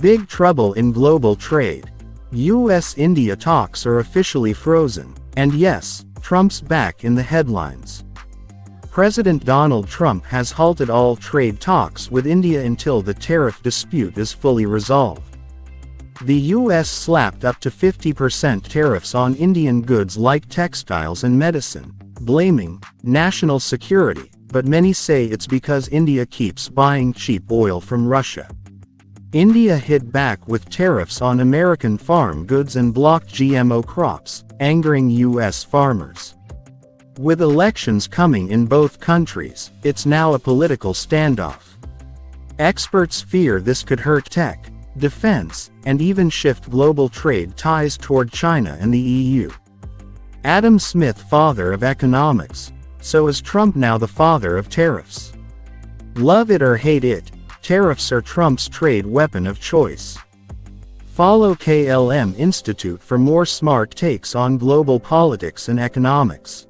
Big trouble in global trade. US-India talks are officially frozen. And yes, Trump's back in the headlines. President Donald Trump has halted all trade talks with India until the tariff dispute is fully resolved. The US slapped up to 50% tariffs on Indian goods like textiles and medicine, blaming national security, but many say it's because India keeps buying cheap oil from Russia. India hit back with tariffs on American farm goods and blocked GMO crops, angering US farmers. With elections coming in both countries, it's now a political standoff. Experts fear this could hurt tech, defense, and even shift global trade ties toward China and the EU. Adam Smith, father of economics. So is Trump now the father of tariffs? Love it or hate it, tariffs are Trump's trade weapon of choice. Follow KLM Institute for more smart takes on global politics and economics.